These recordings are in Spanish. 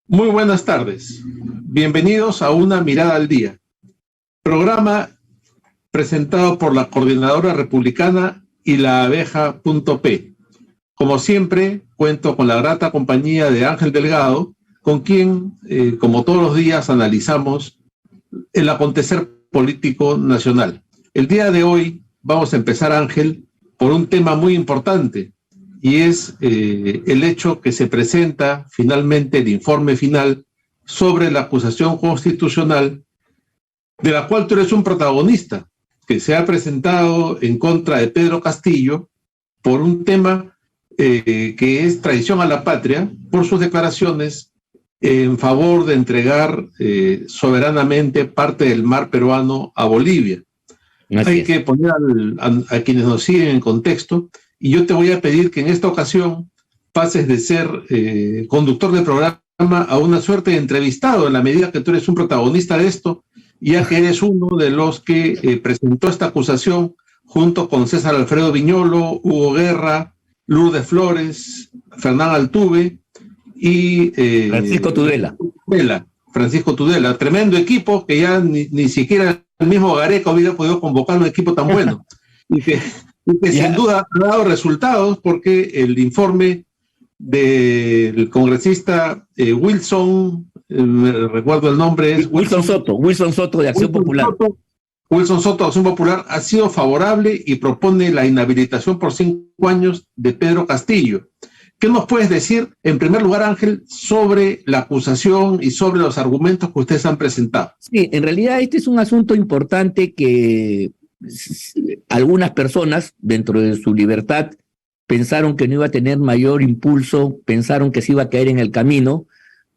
Muy buenas tardes. Bienvenidos a Una Mirada al Día, programa presentado por la Coordinadora Republicana y la Abeja.p. Como siempre, cuento con la grata compañía de Ángel Delgado, con quien, como todos los días, analizamos el acontecer político nacional. El día de hoy vamos a empezar, Ángel, por un tema muy importante, y es el hecho que se presenta finalmente el informe final sobre la acusación constitucional de la cual tú eres un protagonista, que se ha presentado en contra de Pedro Castillo por un tema que es traición a la patria por sus declaraciones en favor de entregar soberanamente parte del mar peruano a Bolivia. Hay que poner a quienes nos siguen en contexto. Y yo te voy a pedir que en esta ocasión pases de ser conductor del programa a una suerte de entrevistado, en la medida que tú eres un protagonista de esto, ya que eres uno de los que presentó esta acusación junto con César Alfredo Viñolo, Hugo Guerra, Lourdes Flores, Fernán Altuve y Francisco Tudela. Tremendo equipo que ya ni siquiera el mismo Gareca hubiera podido convocar un equipo tan bueno. y que sin duda ha dado resultados, porque el informe del congresista Wilson, recuerdo el nombre, es Wilson Soto de Acción Popular. Wilson Soto de Acción Popular ha sido favorable y propone la inhabilitación por 5 años de Pedro Castillo. ¿Qué nos puedes decir, en primer lugar, Ángel, sobre la acusación y sobre los argumentos que ustedes han presentado? Sí, en realidad este es un asunto importante que algunas personas, dentro de su libertad, pensaron que no iba a tener mayor impulso, pensaron que se iba a caer en el camino,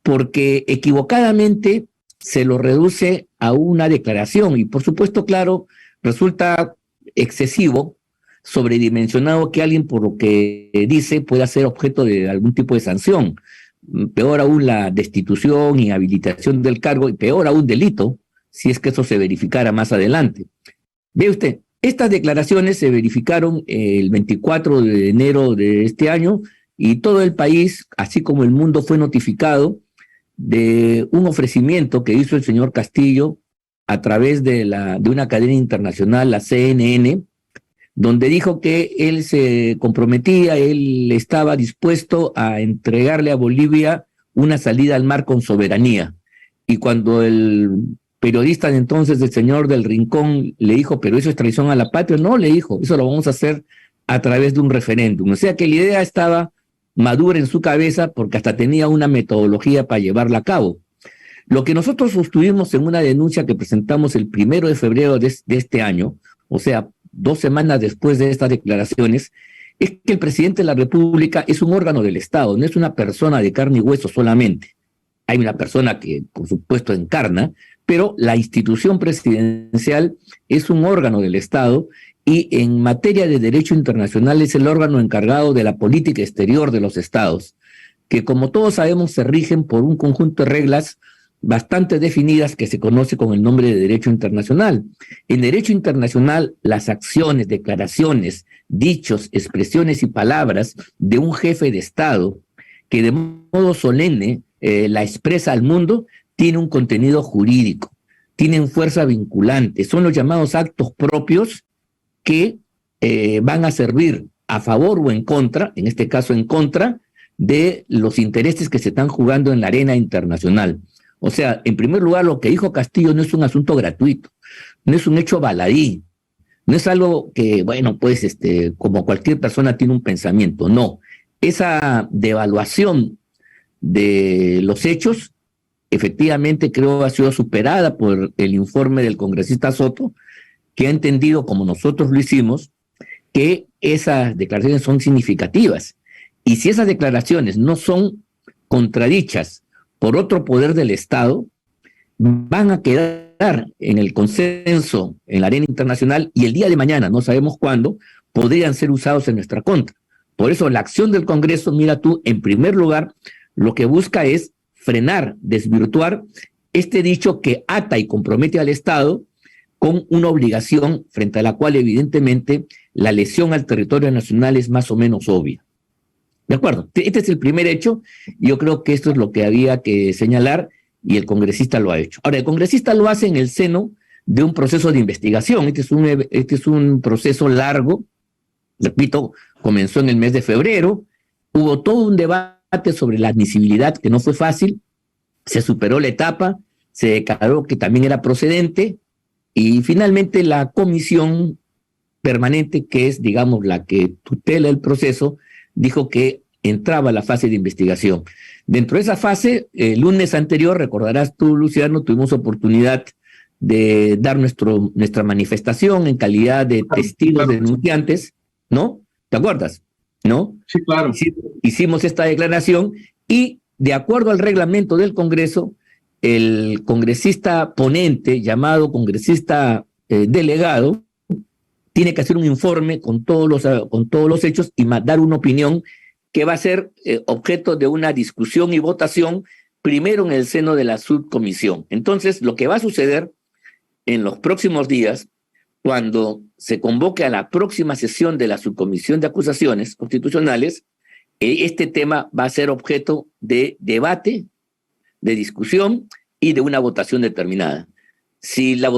porque equivocadamente se lo reduce a una declaración. Y por supuesto, claro, resulta excesivo, sobredimensionado, que alguien por lo que dice pueda ser objeto de algún tipo de sanción. Peor aún la destitución, inhabilitación del cargo, y peor aún delito, si es que eso se verificara más adelante. Ve usted, estas declaraciones se verificaron el 24 de enero de este año, y todo el país, así como el mundo, fue notificado de un ofrecimiento que hizo el señor Castillo a través de una cadena internacional, la CNN, donde dijo que él se comprometía, él estaba dispuesto a entregarle a Bolivia una salida al mar con soberanía. Y cuando el periodista de entonces, el señor del Rincón, le dijo, pero eso es traición a la patria, no, le dijo, eso lo vamos a hacer a través de un referéndum. O sea que la idea estaba madura en su cabeza, porque hasta tenía una metodología para llevarla a cabo. Lo que nosotros sostuvimos en una denuncia que presentamos el 1 de febrero de este año, o sea, 2 semanas después de estas declaraciones, es que el presidente de la República es un órgano del Estado, no es una persona de carne y hueso solamente. Hay una persona que, por supuesto, encarna, pero la institución presidencial es un órgano del Estado, y en materia de derecho internacional es el órgano encargado de la política exterior de los estados, que, como todos sabemos, se rigen por un conjunto de reglas bastante definidas que se conoce con el nombre de derecho internacional. En derecho internacional, las acciones, declaraciones, dichos, expresiones y palabras de un jefe de Estado que de modo solemne la expresa al mundo, tiene un contenido jurídico, tienen fuerza vinculante, son los llamados actos propios que van a servir a favor o en contra, en este caso en contra, de los intereses que se están jugando en la arena internacional. O sea, en primer lugar, lo que dijo Castillo no es un asunto gratuito, no es un hecho baladí, no es algo que, bueno, pues como cualquier persona tiene un pensamiento, no. Esa devaluación de los hechos, efectivamente, creo ha sido superada por el informe del congresista Soto, que ha entendido, como nosotros lo hicimos, que esas declaraciones son significativas. Y si esas declaraciones no son contradichas por otro poder del Estado, van a quedar en el consenso en la arena internacional, y el día de mañana, no sabemos cuándo, podrían ser usados en nuestra contra. Por eso la acción del Congreso, mira tú, en primer lugar, lo que busca es frenar, desvirtuar este dicho que ata y compromete al Estado con una obligación frente a la cual evidentemente la lesión al territorio nacional es más o menos obvia. De acuerdo, este es el primer hecho. Yo creo que esto es lo que había que señalar y el congresista lo ha hecho. Ahora, el congresista lo hace en el seno de un proceso de investigación. Este es un proceso largo, repito, comenzó en el mes de febrero, hubo todo un debate sobre la admisibilidad que no fue fácil, se superó la etapa, se declaró que también era procedente y finalmente la comisión permanente, que es, digamos, la que tutela el proceso, dijo que entraba a la fase de investigación. Dentro de esa fase, el lunes anterior, recordarás tú, Luciano, tuvimos oportunidad de dar nuestra manifestación en calidad de testigos denunciantes, ¿no? ¿Te acuerdas? ¿No? Sí, claro. Hicimos esta declaración y, de acuerdo al reglamento del Congreso, el congresista ponente, llamado congresista delegado, tiene que hacer un informe con todos los hechos y dar una opinión que va a ser objeto de una discusión y votación primero en el seno de la subcomisión. Entonces, lo que va a suceder en los próximos días, cuando se convoque a la próxima sesión de la subcomisión de acusaciones constitucionales, este tema va a ser objeto de debate, de discusión y de una votación determinada. Si la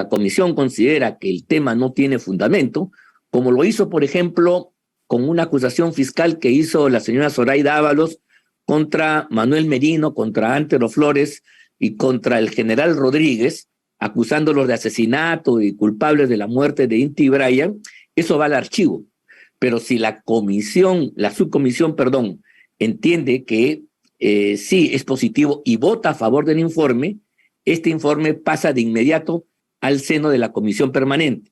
comisión considera que el tema no tiene fundamento, como lo hizo, por ejemplo, con una acusación fiscal que hizo la señora Zoraida Ábalos contra Manuel Merino, contra Antero Flores y contra el general Rodríguez, acusándolos de asesinato y culpables de la muerte de Inti Brian, eso va al archivo. Pero si la subcomisión, entiende que sí es positivo y vota a favor del informe, este informe pasa de inmediato al seno de la comisión permanente.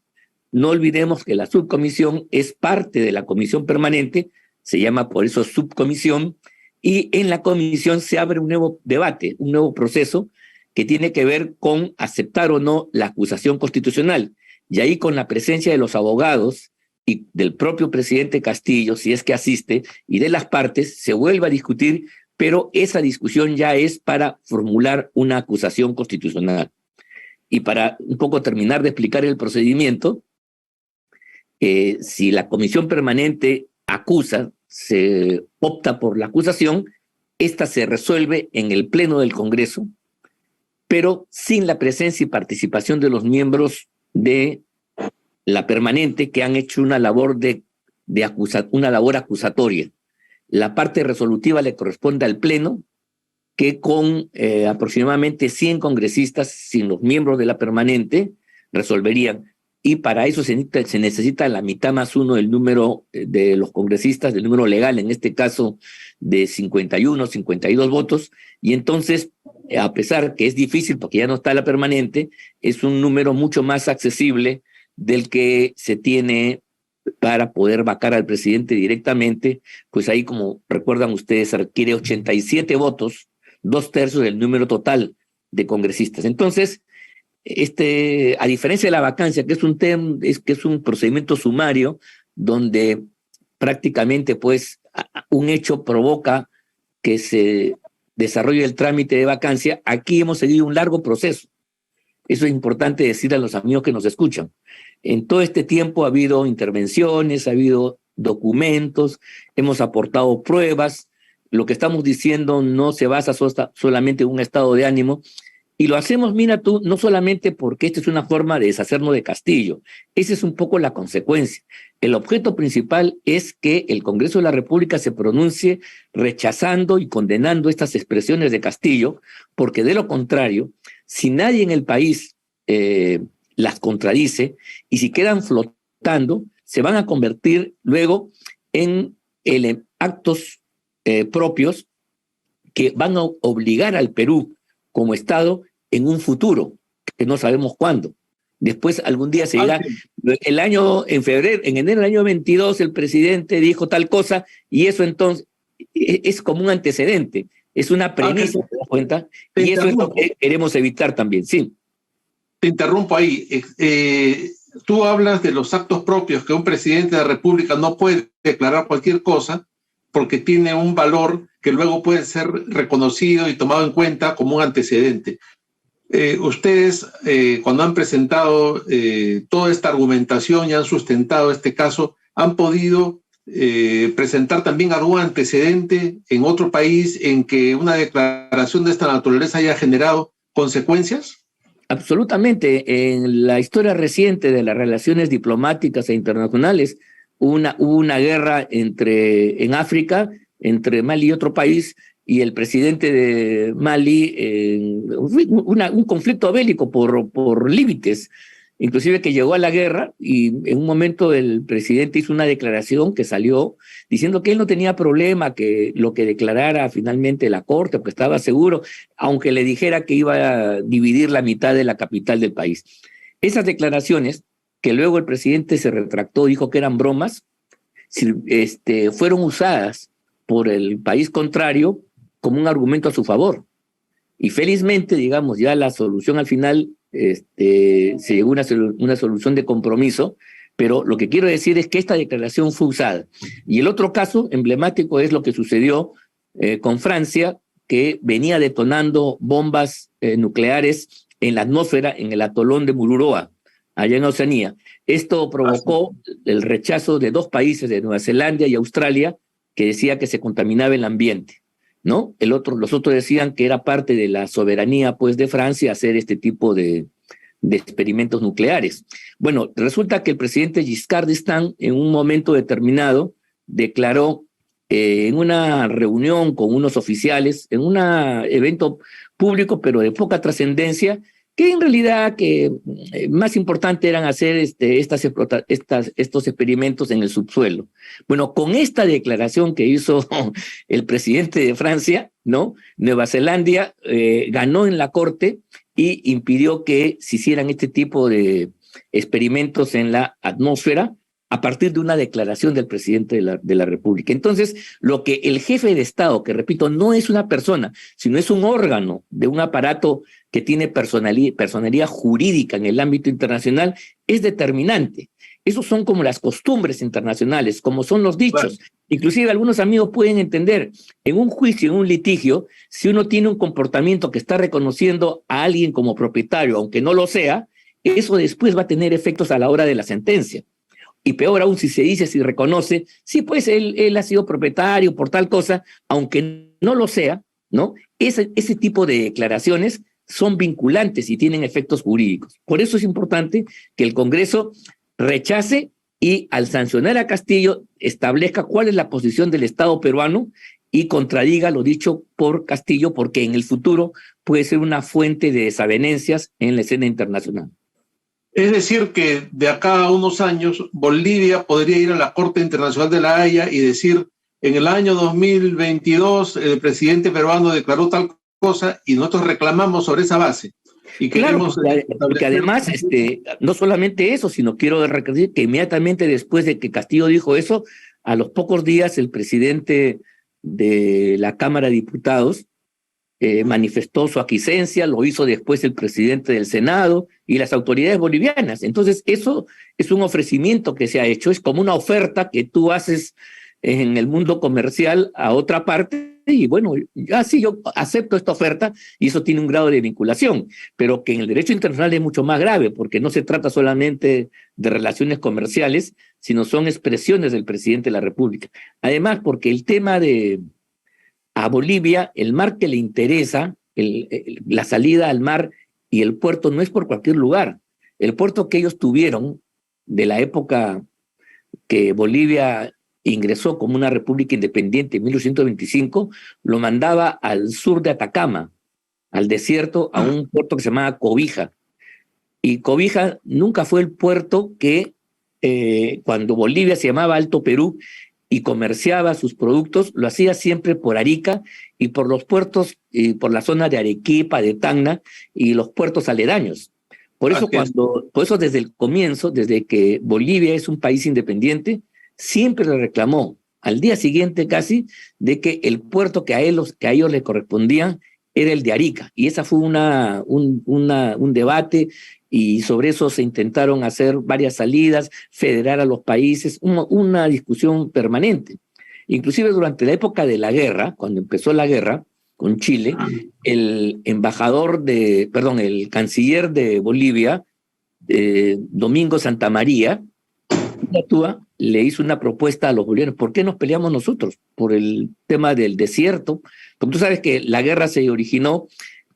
No olvidemos que la subcomisión es parte de la comisión permanente, se llama por eso subcomisión, y en la comisión se abre un nuevo debate, un nuevo proceso que tiene que ver con aceptar o no la acusación constitucional. Y ahí, con la presencia de los abogados y del propio presidente Castillo, si es que asiste, y de las partes, se vuelve a discutir, pero esa discusión ya es para formular una acusación constitucional. Y para un poco terminar de explicar el procedimiento, si la comisión permanente acusa, se opta por la acusación, esta se resuelve en el Pleno del Congreso, pero sin la presencia y participación de los miembros de la permanente que han hecho una labor una labor acusatoria. La parte resolutiva le corresponde al Pleno, que con aproximadamente 100 congresistas, sin los miembros de la permanente, resolverían. Y para eso se necesita la mitad más uno del número de los congresistas, del número legal, en este caso de 51, 52 votos, y entonces, a pesar que es difícil porque ya no está la permanente, es un número mucho más accesible del que se tiene para poder vacar al presidente directamente. Pues ahí, como recuerdan ustedes, se requiere 87 votos, 2/3 del número total de congresistas. Entonces, a diferencia de la vacancia, que es un procedimiento sumario donde prácticamente pues un hecho provoca que se desarrolle el trámite de vacancia, aquí hemos seguido un largo proceso. Eso es importante decir a los amigos que nos escuchan. En todo este tiempo ha habido intervenciones, ha habido documentos, hemos aportado pruebas. Lo que estamos diciendo no se basa solamente en un estado de ánimo, y lo hacemos, mira tú, no solamente porque esta es una forma de deshacernos de Castillo, esa es un poco la consecuencia. El objeto principal es que el Congreso de la República se pronuncie rechazando y condenando estas expresiones de Castillo, porque de lo contrario, si nadie en el país las contradice y si quedan flotando, se van a convertir luego en actos propios que van a obligar al Perú como Estado en un futuro, que no sabemos cuándo. Después algún día se dirá, en enero del año 22 el presidente dijo tal cosa, y eso entonces es como un antecedente, es una premisa, ¿te das cuenta? Y eso es lo que queremos evitar también, sí. Te interrumpo ahí. Tú hablas de los actos propios, que un presidente de la República no puede declarar cualquier cosa porque tiene un valor que luego puede ser reconocido y tomado en cuenta como un antecedente. Ustedes, cuando han presentado toda esta argumentación y han sustentado este caso, han podido presentar también algún antecedente en otro país en que una declaración de esta naturaleza haya generado consecuencias? Absolutamente. En la historia reciente de las relaciones diplomáticas e internacionales, hubo una guerra en África entre Mali y otro país, y el presidente de Mali, un conflicto bélico por límites, inclusive que llegó a la guerra, y en un momento el presidente hizo una declaración que salió diciendo que él no tenía problema que lo que declarara finalmente la Corte, porque estaba seguro, aunque le dijera que iba a dividir la mitad de la capital del país. Esas declaraciones, que luego el presidente se retractó, dijo que eran bromas, fueron usadas por el país contrario como un argumento a su favor. Y felizmente, digamos, ya la solución al final, se llegó a una solución de compromiso, pero lo que quiero decir es que esta declaración fue usada. Y el otro caso emblemático es lo que sucedió con Francia, que venía detonando bombas nucleares en la atmósfera, en el atolón de Mururoa, allá en Oceanía. Esto provocó el rechazo de dos países, de Nueva Zelanda y Australia, que decía que se contaminaba el ambiente, ¿no? Los otros decían que era parte de la soberanía, pues, de Francia hacer este tipo de experimentos nucleares. Bueno, resulta que el presidente Giscard d'Estaing, en un momento determinado, declaró en una reunión con unos oficiales, en un evento público, pero de poca trascendencia, que en realidad más importante eran hacer estos experimentos en el subsuelo. Bueno, con esta declaración que hizo el presidente de Francia, ¿no? Nueva Zelanda ganó en la corte y impidió que se hicieran este tipo de experimentos en la atmósfera a partir de una declaración del presidente de la República. Entonces, lo que el jefe de Estado, que repito, no es una persona, sino es un órgano de un aparato que tiene personalidad jurídica en el ámbito internacional, es determinante. Esos son como las costumbres internacionales, como son los dichos. Bueno. Inclusive algunos amigos pueden entender, en un juicio, en un litigio, si uno tiene un comportamiento que está reconociendo a alguien como propietario, aunque no lo sea, eso después va a tener efectos a la hora de la sentencia. Y peor aún si se dice, si reconoce, sí, pues él ha sido propietario por tal cosa, aunque no lo sea, ¿no? Ese tipo de declaraciones son vinculantes y tienen efectos jurídicos. Por eso es importante que el Congreso rechace y, al sancionar a Castillo, establezca cuál es la posición del Estado peruano y contradiga lo dicho por Castillo, porque en el futuro puede ser una fuente de desavenencias en la escena internacional. Es decir, que de acá a unos años Bolivia podría ir a la Corte Internacional de la Haya y decir, en el año 2022 el presidente peruano declaró tal cosa y nosotros reclamamos sobre esa base. Y claro, porque además, no solamente eso, sino quiero recordar que inmediatamente después de que Castillo dijo eso, a los pocos días el presidente de la Cámara de Diputados manifestó su aquiescencia, lo hizo después el presidente del Senado y las autoridades bolivianas. Entonces, eso es un ofrecimiento que se ha hecho, es como una oferta que tú haces en el mundo comercial a otra parte, y bueno, ya sí, yo acepto esta oferta, y eso tiene un grado de vinculación, pero que en el derecho internacional es mucho más grave, porque no se trata solamente de relaciones comerciales, sino son expresiones del presidente de la República. Además, porque el tema a Bolivia, el mar que le interesa, la salida al mar y el puerto no es por cualquier lugar. El puerto que ellos tuvieron de la época que Bolivia ingresó como una república independiente en 1825, lo mandaba al sur de Atacama, al desierto, a un puerto que se llamaba Cobija. Y Cobija nunca fue el puerto que cuando Bolivia se llamaba Alto Perú y comerciaba sus productos, lo hacía siempre por Arica y por los puertos, y por la zona de Arequipa, de Tacna y los puertos aledaños. Por eso desde el comienzo, desde que Bolivia es un país independiente, siempre le reclamó, al día siguiente casi, de que el puerto que a ellos le correspondía era el de Arica. Y esa fue un debate, y sobre eso se intentaron hacer varias salidas, federar a los países, una discusión permanente. Inclusive durante la época de la guerra, cuando empezó la guerra con Chile, el canciller de Bolivia, Domingo Santamaría, le hizo una propuesta a los bolivianos. ¿Por qué nos peleamos nosotros? Por el tema del desierto. Como tú sabes que la guerra se originó,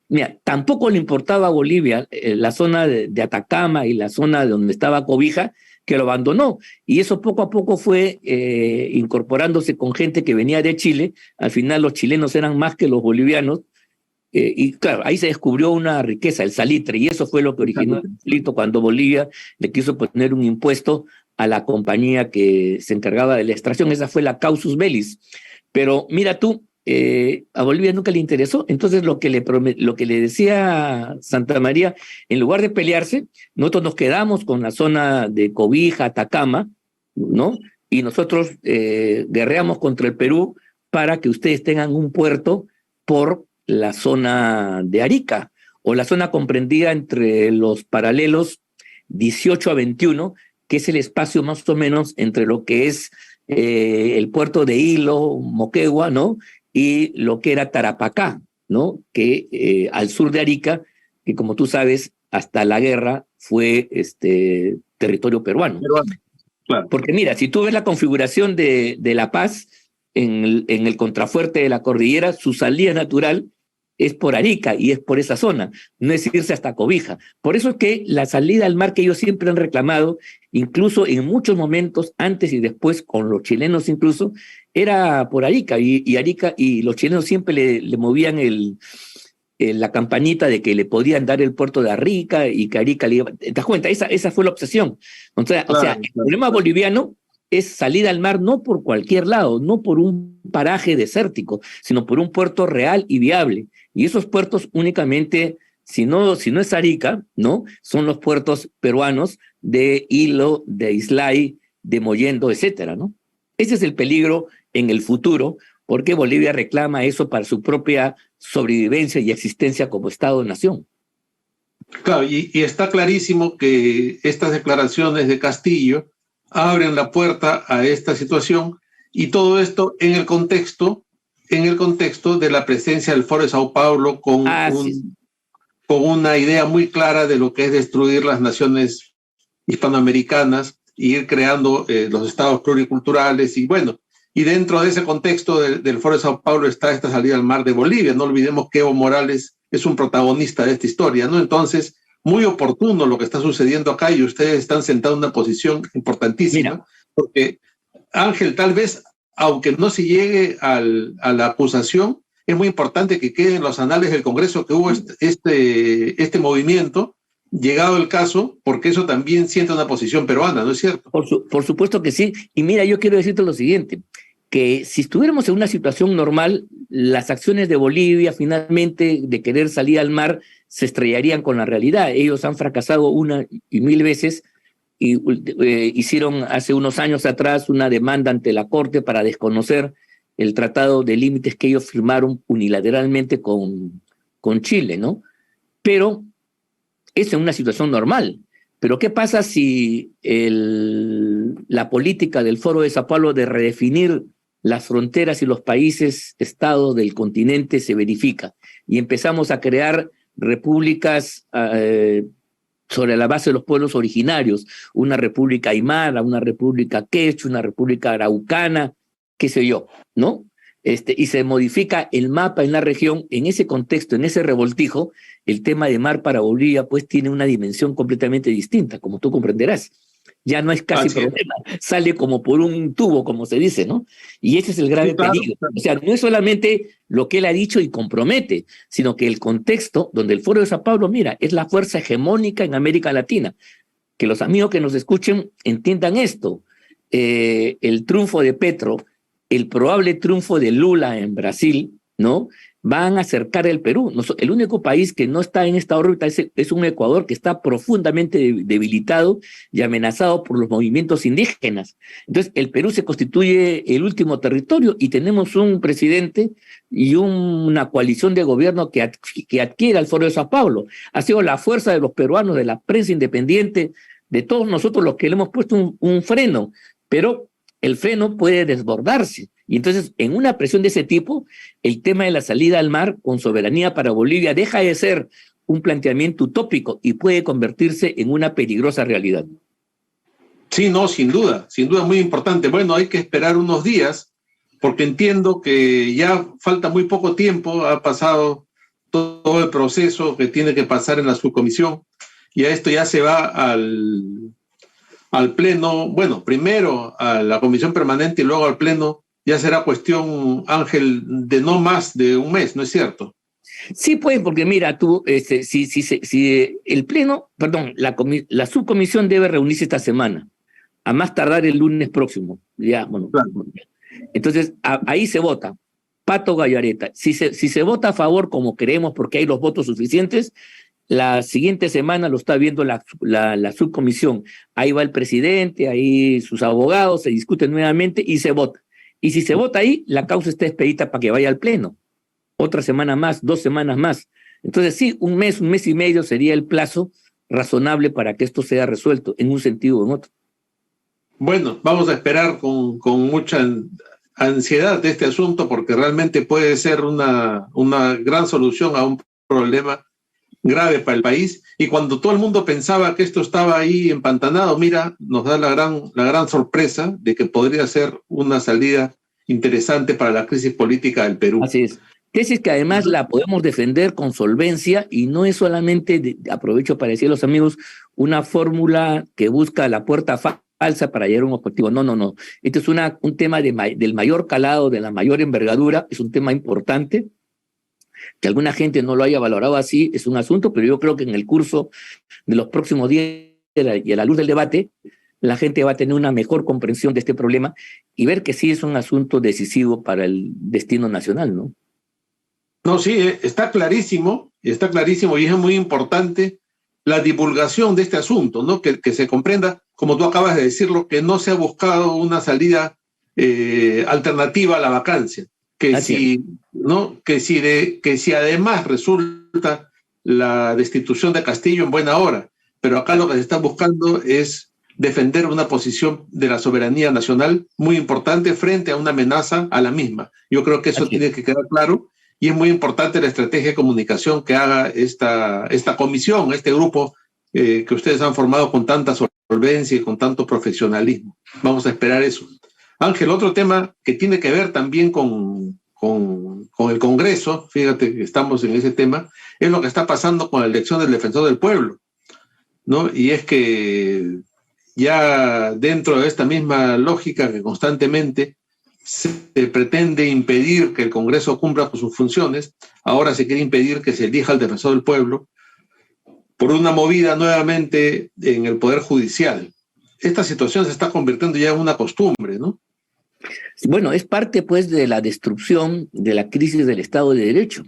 mira, tampoco le importaba a Bolivia la zona de Atacama y la zona de donde estaba Cobija, que lo abandonó. Y eso poco a poco fue incorporándose con gente que venía de Chile. Al final los chilenos eran más que los bolivianos. Y claro, ahí se descubrió una riqueza, el salitre, y eso fue lo que originó el conflicto cuando Bolivia le quiso poner un impuesto a la compañía que se encargaba de la extracción. Esa fue la causus bellis. Pero mira tú, a Bolivia nunca le interesó. Entonces lo que le decía Santa María, en lugar de pelearse, nosotros nos quedamos con la zona de Cobija, Atacama, ¿no? Y nosotros guerreamos contra el Perú para que ustedes tengan un puerto por la zona de Arica, o la zona comprendida entre los paralelos 18 a 21, que es el espacio más o menos entre lo que es el puerto de Hilo, Moquegua, ¿no? Y lo que era Tarapacá, ¿no? Que al sur de Arica, que como tú sabes, hasta la guerra fue territorio peruano. Claro. Porque mira, si tú ves la configuración de La Paz en el contrafuerte de la cordillera, su salida natural es por Arica y es por esa zona, no es irse hasta Cobija. Por eso es que la salida al mar que ellos siempre han reclamado, incluso en muchos momentos, antes y después, con los chilenos incluso, era por Arica, y Arica, y los chilenos siempre le movían la campanita de que le podían dar el puerto de Arica y que Arica le iba. ¿Te das cuenta? Esa fue la obsesión. O sea, el problema boliviano es salir al mar no por cualquier lado, no por un paraje desértico, sino por un puerto real y viable. Y esos puertos únicamente, si no es Arica, ¿no? Son los puertos peruanos de Hilo, de Islay, de Mollendo, etcétera, ¿no? Ese es el peligro en el futuro, porque Bolivia reclama eso para su propia sobrevivencia y existencia como Estado-nación. Claro, y está clarísimo que estas declaraciones de Castillo abren la puerta a esta situación, y todo esto en el contexto de la presencia del Foro de Sao Paulo con una idea muy clara de lo que es destruir las naciones hispanoamericanas y ir creando los estados pluriculturales. Y bueno, y dentro de ese contexto del Foro de Sao Paulo está esta salida al mar de Bolivia. No olvidemos que Evo Morales es un protagonista de esta historia, ¿no? Entonces, muy oportuno lo que está sucediendo acá, y ustedes están sentados en una posición importantísima. Mira, porque, Ángel, tal vez, aunque no se llegue a la acusación, es muy importante que quede en los anales del Congreso que hubo este movimiento, llegado el caso, porque eso también siente una posición peruana, ¿no es cierto? Por supuesto que sí. Y mira, yo quiero decirte lo siguiente, que si estuviéramos en una situación normal, las acciones de Bolivia finalmente de querer salir al mar se estrellarían con la realidad. Ellos han fracasado una y mil veces, y hicieron hace unos años atrás una demanda ante la Corte para desconocer el tratado de límites que ellos firmaron unilateralmente con Chile, ¿no? Pero es en una situación normal. Pero ¿qué pasa si la política del Foro de Sao Paulo de redefinir las fronteras y los países, estados del continente se verifica y empezamos a crear repúblicas sobre la base de los pueblos originarios, una república aymara, una república quechua, una república araucana, qué sé yo, ¿no? Y se modifica el mapa en la región? En ese contexto, en ese revoltijo, el tema de mar para Bolivia pues tiene una dimensión completamente distinta, como tú comprenderás. Ya no es casi problema, sale como por un tubo, como se dice, ¿no? Y ese es el grave peligro. O sea, no es solamente lo que él ha dicho y compromete, sino que el contexto donde el Foro de Sao Paulo, mira, es la fuerza hegemónica en América Latina. Que los amigos que nos escuchen entiendan esto. El triunfo de Petro, el probable triunfo de Lula en Brasil, ¿no? Van a acercar el Perú. El único país que no está en esta órbita es un Ecuador que está profundamente debilitado y amenazado por los movimientos indígenas. Entonces, el Perú se constituye el último territorio y tenemos un presidente y una coalición de gobierno que adquiere al Foro de Sao Paulo. Ha sido la fuerza de los peruanos, de la prensa independiente, de todos nosotros los que le hemos puesto un freno, pero el freno puede desbordarse. Y entonces, en una presión de ese tipo, el tema de la salida al mar con soberanía para Bolivia deja de ser un planteamiento utópico y puede convertirse en una peligrosa realidad. Sí, no, sin duda muy importante. Bueno, hay que esperar unos días porque entiendo que ya falta muy poco tiempo, ha pasado todo el proceso que tiene que pasar en la subcomisión y a esto ya se va al pleno, bueno, primero a la comisión permanente y luego al pleno, ya será cuestión, Ángel, de no más de un mes, ¿no es cierto? Sí, pues, porque mira, tú, si el pleno, perdón, la subcomisión debe reunirse esta semana, a más tardar el lunes próximo. Ya, bueno. Claro. Entonces, ahí se vota. Pato Gallareta. Si se vota a favor, como creemos, porque hay los votos suficientes, la siguiente semana lo está viendo la subcomisión. Ahí va el presidente, ahí sus abogados, se discuten nuevamente y se vota. Y si se vota ahí, la causa está expedita para que vaya al pleno. Otra semana más, 2 semanas más. Entonces sí, un mes y medio sería el plazo razonable para que esto sea resuelto en un sentido o en otro. Bueno, vamos a esperar con mucha ansiedad de este asunto porque realmente puede ser una gran solución a un problema grave para el país. Y cuando todo el mundo pensaba que esto estaba ahí empantanado, mira, nos da la gran sorpresa de que podría ser una salida interesante para la crisis política del Perú. Así es. Tesis que además la podemos defender con solvencia y no es solamente, aprovecho para decir a los amigos, una fórmula que busca la puerta falsa para llegar a un objetivo. No, no, no. Este es un tema del mayor calado, de la mayor envergadura, es un tema importante. Que alguna gente no lo haya valorado así es un asunto, pero yo creo que en el curso de los próximos días y a la luz del debate, la gente va a tener una mejor comprensión de este problema y ver que sí es un asunto decisivo para el destino nacional, ¿no? No, sí, está clarísimo y es muy importante la divulgación de este asunto, ¿no? Que se comprenda, como tú acabas de decirlo, que no se ha buscado una salida alternativa a la vacancia, que Así es. si, ¿no? Que si además resulta la destitución de Castillo en buena hora, pero acá lo que se está buscando es defender una posición de la soberanía nacional muy importante frente a una amenaza a la misma. Yo creo que eso Así es. tiene que quedar claro y es muy importante la estrategia de comunicación que haga esta comisión, este grupo que ustedes han formado con tanta solvencia y con tanto profesionalismo. Vamos a esperar eso. Ángel, otro tema que tiene que ver también con el Congreso, fíjate que estamos en ese tema, es lo que está pasando con la elección del defensor del pueblo, ¿no? Y es que ya dentro de esta misma lógica que constantemente se pretende impedir que el Congreso cumpla con sus funciones, ahora se quiere impedir que se elija al defensor del pueblo por una movida nuevamente en el Poder Judicial. Esta situación se está convirtiendo ya en una costumbre, ¿no? Bueno, es parte pues de la destrucción de la crisis del Estado de Derecho.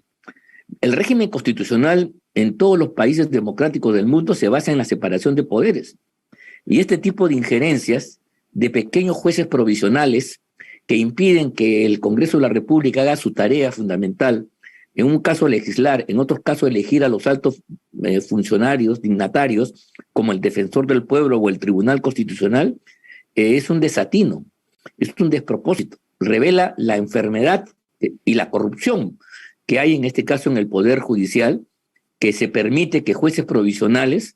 El régimen constitucional en todos los países democráticos del mundo se basa en la separación de poderes. Y este tipo de injerencias de pequeños jueces provisionales que impiden que el Congreso de la República haga su tarea fundamental, en un caso legislar, en otros casos elegir a los altos funcionarios, dignatarios, como el defensor del pueblo o el Tribunal Constitucional, es un desatino, es un despropósito, revela la enfermedad y la corrupción que hay en este caso en el Poder Judicial, que se permite que jueces provisionales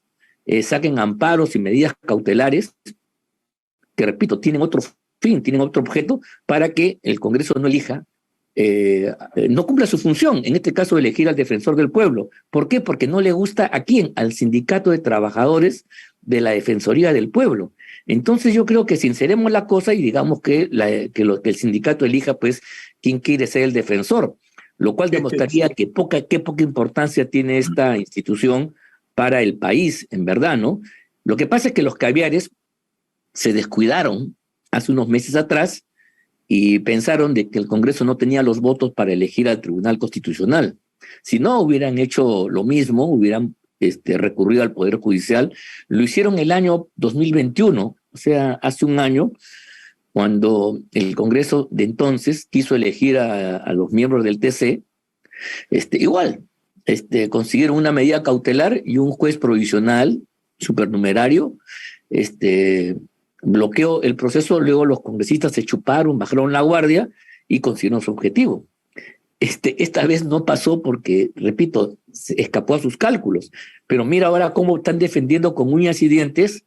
saquen amparos y medidas cautelares que, repito, tienen otro fin, tienen otro objeto para que el Congreso no elija, no cumpla su función, en este caso elegir al defensor del pueblo. ¿Por qué? Porque no le gusta ¿a quién? Al sindicato de trabajadores de la Defensoría del Pueblo. Entonces yo creo que sinceremos la cosa y digamos que el sindicato elija pues quién quiere ser el defensor, lo cual demostraría qué poca importancia tiene esta institución para el país, en verdad, ¿no? Lo que pasa es que los caviares se descuidaron hace unos meses atrás y pensaron de que el Congreso no tenía los votos para elegir al Tribunal Constitucional. Si no hubieran hecho lo mismo, hubieran recurrido al Poder Judicial, lo hicieron el año 2021, o sea, hace un año, cuando el Congreso de entonces quiso elegir a los miembros del TC, igual, consiguieron una medida cautelar y un juez provisional, supernumerario, bloqueó el proceso, luego los congresistas se chuparon, bajaron la guardia y consiguieron su objetivo. Esta vez no pasó porque, repito, se escapó a sus cálculos, pero mira ahora cómo están defendiendo con uñas y dientes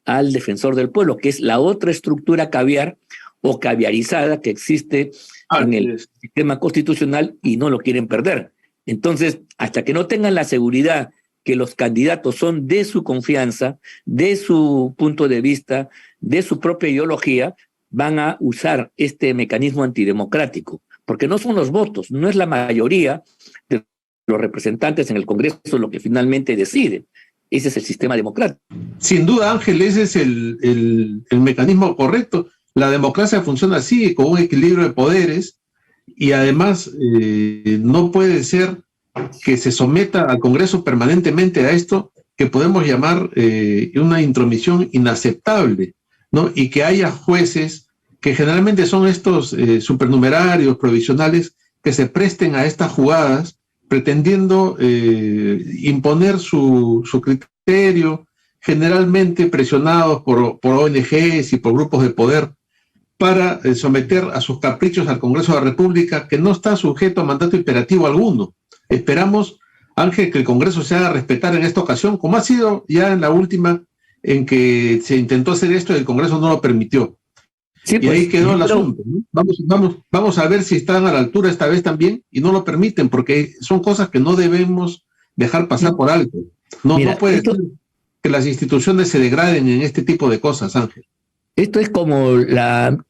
al defensor del pueblo, que es la otra estructura caviar o caviarizada que existe en el sistema constitucional y no lo quieren perder. Entonces, hasta que no tengan la seguridad que los candidatos son de su confianza, de su punto de vista, de su propia ideología, van a usar este mecanismo antidemocrático, porque no son los votos, no es la mayoría de los representantes en el Congreso lo que finalmente decide. Ese es el sistema democrático. Sin duda, Ángel, ese es el mecanismo correcto. La democracia funciona así, con un equilibrio de poderes, y además no puede ser que se someta al Congreso permanentemente a esto que podemos llamar una intromisión inaceptable, ¿no? Y que haya jueces que generalmente son estos supernumerarios provisionales que se presten a estas jugadas pretendiendo imponer su criterio, generalmente presionados por ONGs y por grupos de poder, para someter a sus caprichos al Congreso de la República, que no está sujeto a mandato imperativo alguno. Esperamos, Ángel, que el Congreso se haga respetar en esta ocasión, como ha sido ya en la última en que se intentó hacer esto y el Congreso no lo permitió. Sí, y pues, ahí quedó el asunto, ¿no? Vamos a ver si están a la altura esta vez también y no lo permiten, porque son cosas que no debemos dejar pasar por alto. No puede ser que las instituciones se degraden en este tipo de cosas, Ángel. Esto es como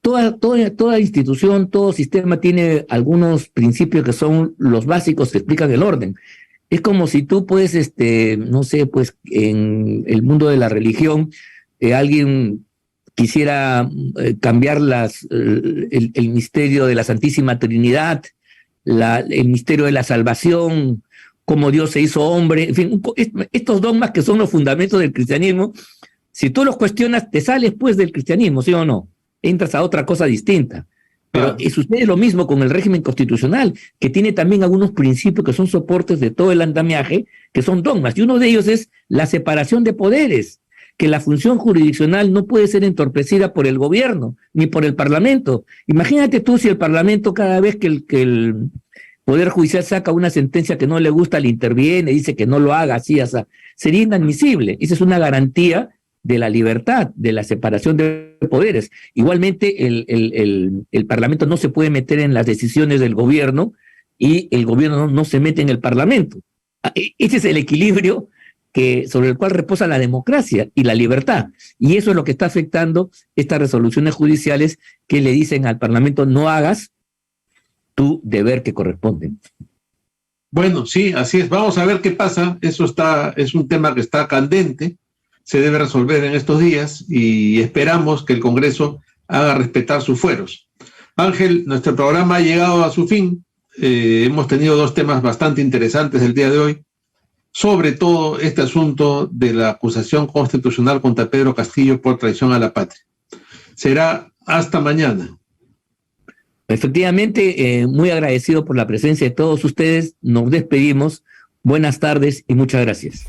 toda institución, todo sistema tiene algunos principios que son los básicos que explican el orden. Es como si tú puedes, no sé, pues en el mundo de la religión, alguien quisiera cambiar el misterio de la Santísima Trinidad, el misterio de la salvación, cómo Dios se hizo hombre, en fin, estos dogmas que son los fundamentos del cristianismo. Si tú los cuestionas, te sales pues del cristianismo, ¿sí o no? Entras a otra cosa distinta. Pero sucede lo mismo con el régimen constitucional, que tiene también algunos principios que son soportes de todo el andamiaje, que son dogmas. Y uno de ellos es la separación de poderes, que la función jurisdiccional no puede ser entorpecida por el gobierno, ni por el Parlamento. Imagínate tú si el Parlamento, cada vez que el Poder Judicial saca una sentencia que no le gusta, le interviene, dice que no lo haga así, así, sería inadmisible. Esa es una garantía de la libertad, de la separación de poderes. Igualmente, el Parlamento no se puede meter en las decisiones del gobierno y el gobierno no se mete en el Parlamento. Ese es el equilibrio sobre el cual reposa la democracia y la libertad. Y eso es lo que está afectando estas resoluciones judiciales que le dicen al Parlamento: no hagas tu deber que corresponde. Bueno, sí, así es. Vamos a ver qué pasa. Es un tema que está candente. Se debe resolver en estos días y esperamos que el Congreso haga respetar sus fueros. Ángel, nuestro programa ha llegado a su fin. Hemos tenido dos temas bastante interesantes el día de hoy, sobre todo este asunto de la acusación constitucional contra Pedro Castillo por traición a la patria. Será hasta mañana. Efectivamente, muy agradecido por la presencia de todos ustedes. Nos despedimos. Buenas tardes y muchas gracias.